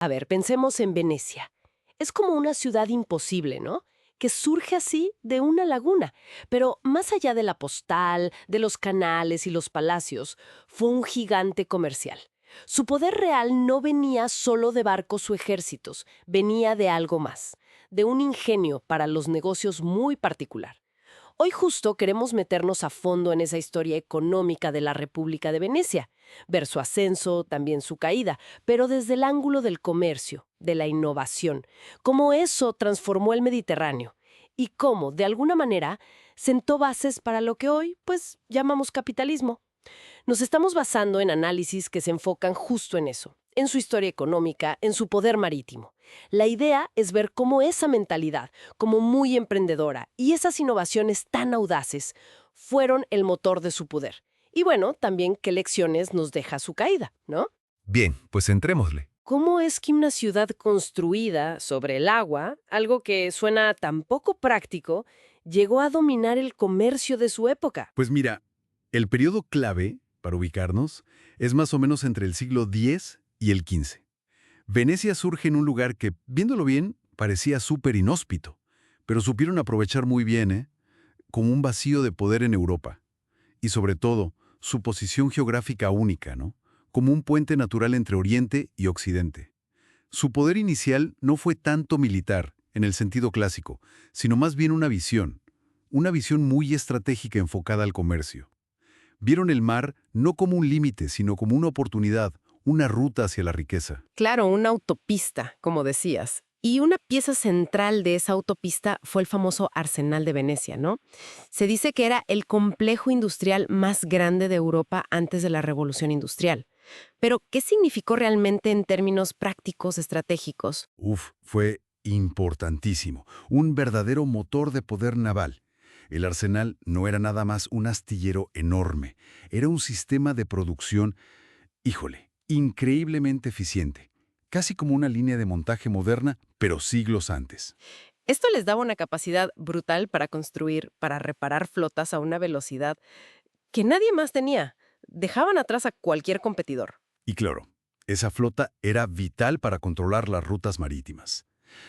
A ver, pensemos en Venecia. Es como una ciudad imposible, ¿no? Que surge así de una laguna. Pero más allá de la postal, de los canales y los palacios, fue un gigante comercial. Su poder real no venía solo de barcos o ejércitos, venía de algo más, de un ingenio para los negocios muy particular. Hoy justo queremos meternos a fondo en esa historia económica de la República de Venecia, ver su ascenso, también su caída, pero desde el ángulo del comercio, de la innovación, cómo eso transformó el Mediterráneo y cómo, de alguna manera, sentó bases para lo que hoy, pues, llamamos capitalismo. Nos estamos basando en análisis que se enfocan justo en eso, en su historia económica, en su poder marítimo. La idea es ver cómo esa mentalidad, como muy emprendedora, y esas innovaciones tan audaces, fueron el motor de su poder. Y bueno, también qué lecciones nos deja su caída, ¿no? Bien, pues entrémosle. ¿Cómo es que una ciudad construida sobre el agua, algo que suena tan poco práctico, llegó a dominar el comercio de su época? Pues mira, el periodo clave, para ubicarnos, es más o menos entre el siglo X y el XV. Venecia surge en un lugar que, viéndolo bien, parecía súper inhóspito, pero supieron aprovechar muy bien, como un vacío de poder en Europa. Y sobre todo, su posición geográfica única, ¿no? Como un puente natural entre Oriente y Occidente. Su poder inicial no fue tanto militar, en el sentido clásico, sino más bien una visión muy estratégica enfocada al comercio. Vieron el mar no como un límite, sino como una oportunidad, una ruta hacia la riqueza. Claro, una autopista, como decías. Y una pieza central de esa autopista fue el famoso Arsenal de Venecia, ¿no? Se dice que era el complejo industrial más grande de Europa antes de la Revolución Industrial. Pero, ¿qué significó realmente en términos prácticos, estratégicos? Fue importantísimo, un verdadero motor de poder naval. El arsenal no era nada más un astillero enorme, era un sistema de producción, híjole, increíblemente eficiente, casi como una línea de montaje moderna, pero siglos antes. Esto les daba una capacidad brutal para construir, para reparar flotas a una velocidad que nadie más tenía. Dejaban atrás a cualquier competidor. Y claro, esa flota era vital para controlar las rutas marítimas.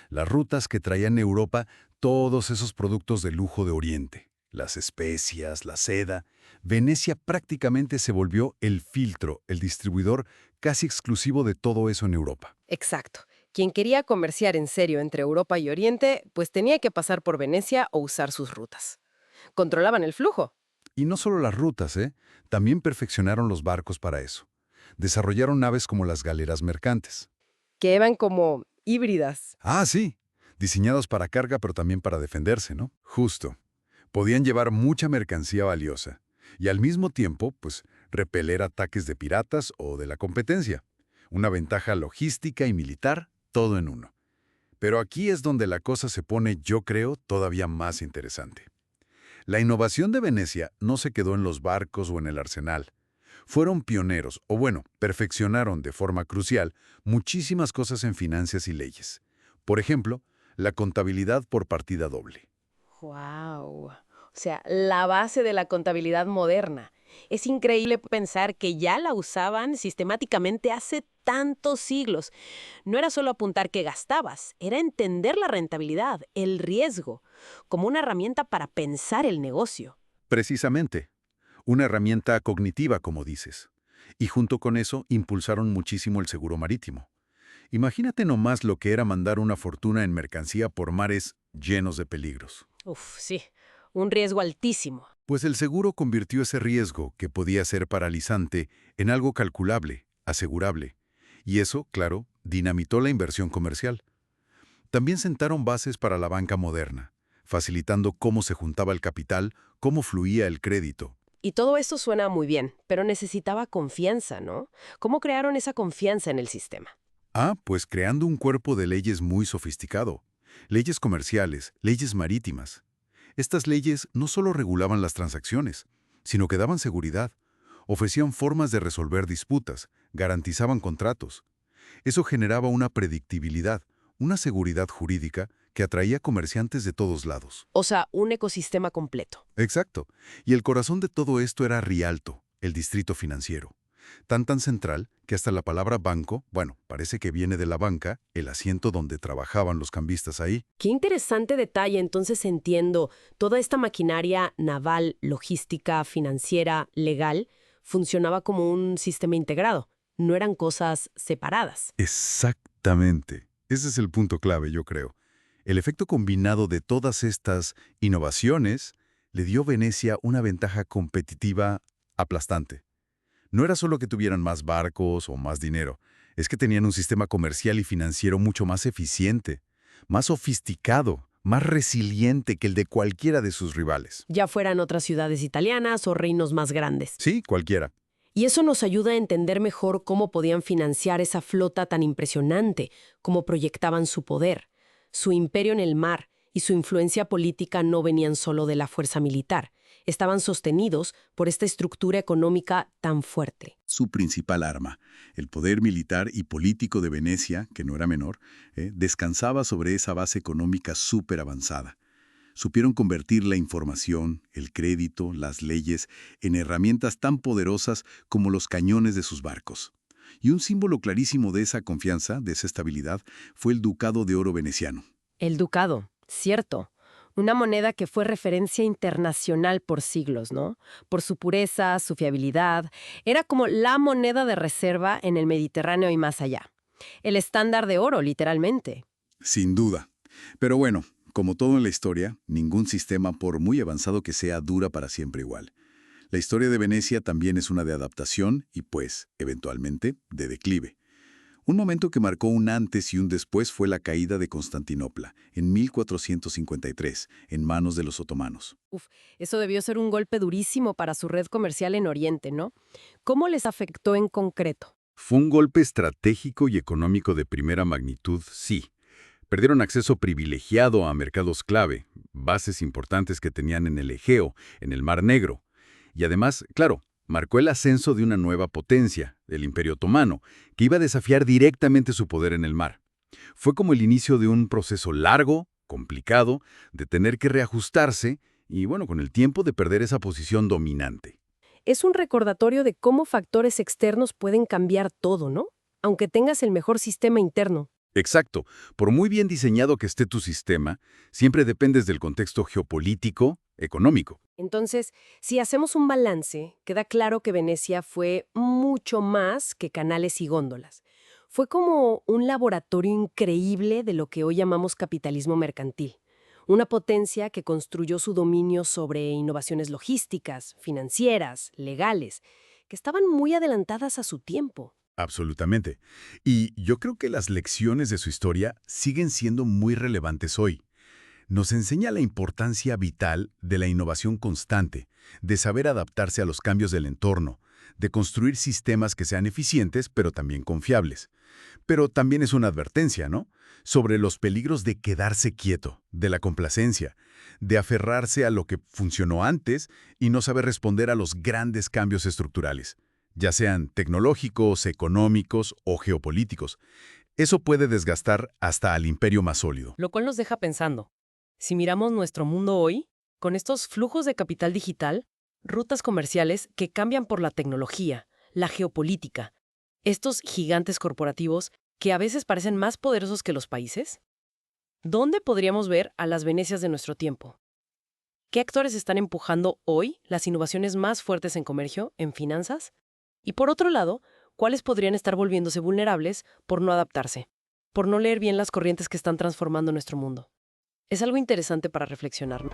Las rutas que traían a Europa todos esos productos de lujo de Oriente, las especias, la seda. Venecia prácticamente se volvió el filtro, el distribuidor casi exclusivo de todo eso en Europa. Exacto. Quien quería comerciar en serio entre Europa y Oriente, pues tenía que pasar por Venecia o usar sus rutas. Controlaban el flujo. Y no solo las rutas, también perfeccionaron los barcos para eso. Desarrollaron naves como las galeras mercantes. Que eran como híbridas. Ah, sí, diseñados para carga pero también para defenderse, ¿no? Justo. Podían llevar mucha mercancía valiosa y al mismo tiempo, pues, repeler ataques de piratas o de la competencia. Una ventaja logística y militar, todo en uno. Pero aquí es donde la cosa se pone, yo creo, todavía más interesante. La innovación de Venecia no se quedó en los barcos o en el arsenal. Fueron pioneros, o bueno, perfeccionaron de forma crucial muchísimas cosas en finanzas y leyes. Por ejemplo, la contabilidad por partida doble. ¡Wow! O sea, la base de la contabilidad moderna. Es increíble pensar que ya la usaban sistemáticamente hace tantos siglos. No era solo apuntar qué gastabas, era entender la rentabilidad, el riesgo, como una herramienta para pensar el negocio. Precisamente, una herramienta cognitiva, como dices. Y junto con eso, impulsaron muchísimo el seguro marítimo. Imagínate nomás lo que era mandar una fortuna en mercancía por mares llenos de peligros. Uf, sí, un riesgo altísimo. Pues el seguro convirtió ese riesgo, que podía ser paralizante, en algo calculable, asegurable. Y eso, claro, dinamitó la inversión comercial. También sentaron bases para la banca moderna, facilitando cómo se juntaba el capital, cómo fluía el crédito. Y todo esto suena muy bien, pero necesitaba confianza, ¿no? ¿Cómo crearon esa confianza en el sistema? Pues creando un cuerpo de leyes muy sofisticado. Leyes comerciales, leyes marítimas. Estas leyes no solo regulaban las transacciones, sino que daban seguridad, ofrecían formas de resolver disputas, garantizaban contratos. Eso generaba una predictibilidad, una seguridad jurídica que atraía comerciantes de todos lados. O sea, un ecosistema completo. Exacto. Y el corazón de todo esto era Rialto, el distrito financiero. Tan central que hasta la palabra banco, bueno, parece que viene de la banca, el asiento donde trabajaban los cambistas ahí. Qué interesante detalle. Entonces entiendo, toda esta maquinaria naval, logística, financiera, legal, funcionaba como un sistema integrado. No eran cosas separadas. Exactamente. Ese es el punto clave, yo creo. El efecto combinado de todas estas innovaciones le dio a Venecia una ventaja competitiva aplastante. No era solo que tuvieran más barcos o más dinero, es que tenían un sistema comercial y financiero mucho más eficiente, más sofisticado, más resiliente que el de cualquiera de sus rivales. Ya fueran otras ciudades italianas o reinos más grandes. Sí, cualquiera. Y eso nos ayuda a entender mejor cómo podían financiar esa flota tan impresionante, cómo proyectaban su poder. Su imperio en el mar y su influencia política no venían solo de la fuerza militar. Estaban sostenidos por esta estructura económica tan fuerte. Su principal arma, el poder militar y político de Venecia, que no era menor, descansaba sobre esa base económica súper avanzada. Supieron convertir la información, el crédito, las leyes, en herramientas tan poderosas como los cañones de sus barcos. Y un símbolo clarísimo de esa confianza, de esa estabilidad, fue el ducado de oro veneciano. El ducado, cierto. Una moneda que fue referencia internacional por siglos, ¿no? Por su pureza, su fiabilidad. Era como la moneda de reserva en el Mediterráneo y más allá. El estándar de oro, literalmente. Sin duda. Pero bueno, como todo en la historia, ningún sistema, por muy avanzado que sea, dura para siempre igual. La historia de Venecia también es una de adaptación y, pues, eventualmente, de declive. Un momento que marcó un antes y un después fue la caída de Constantinopla, en 1453, en manos de los otomanos. Eso debió ser un golpe durísimo para su red comercial en Oriente, ¿no? ¿Cómo les afectó en concreto? Fue un golpe estratégico y económico de primera magnitud, sí. Perdieron acceso privilegiado a mercados clave, bases importantes que tenían en el Egeo, en el Mar Negro. Y además, claro, marcó el ascenso de una nueva potencia, el Imperio Otomano, que iba a desafiar directamente su poder en el mar. Fue como el inicio de un proceso largo, complicado, de tener que reajustarse y, bueno, con el tiempo de perder esa posición dominante. Es un recordatorio de cómo factores externos pueden cambiar todo, ¿no? Aunque tengas el mejor sistema interno. Exacto. Por muy bien diseñado que esté tu sistema, siempre dependes del contexto geopolítico, económico. Entonces, si hacemos un balance, queda claro que Venecia fue mucho más que canales y góndolas. Fue como un laboratorio increíble de lo que hoy llamamos capitalismo mercantil. Una potencia que construyó su dominio sobre innovaciones logísticas, financieras, legales, que estaban muy adelantadas a su tiempo. Absolutamente. Y yo creo que las lecciones de su historia siguen siendo muy relevantes hoy. Nos enseña la importancia vital de la innovación constante, de saber adaptarse a los cambios del entorno, de construir sistemas que sean eficientes pero también confiables. Pero también es una advertencia, ¿no? Sobre los peligros de quedarse quieto, de la complacencia, de aferrarse a lo que funcionó antes y no saber responder a los grandes cambios estructurales, ya sean tecnológicos, económicos o geopolíticos. Eso puede desgastar hasta al imperio más sólido. Lo cual nos deja pensando. Si miramos nuestro mundo hoy, con estos flujos de capital digital, rutas comerciales que cambian por la tecnología, la geopolítica, estos gigantes corporativos que a veces parecen más poderosos que los países, ¿dónde podríamos ver a las Venecias de nuestro tiempo? ¿Qué actores están empujando hoy las innovaciones más fuertes en comercio, en finanzas? Y por otro lado, ¿cuáles podrían estar volviéndose vulnerables por no adaptarse, por no leer bien las corrientes que están transformando nuestro mundo? Es algo interesante para reflexionar, ¿no?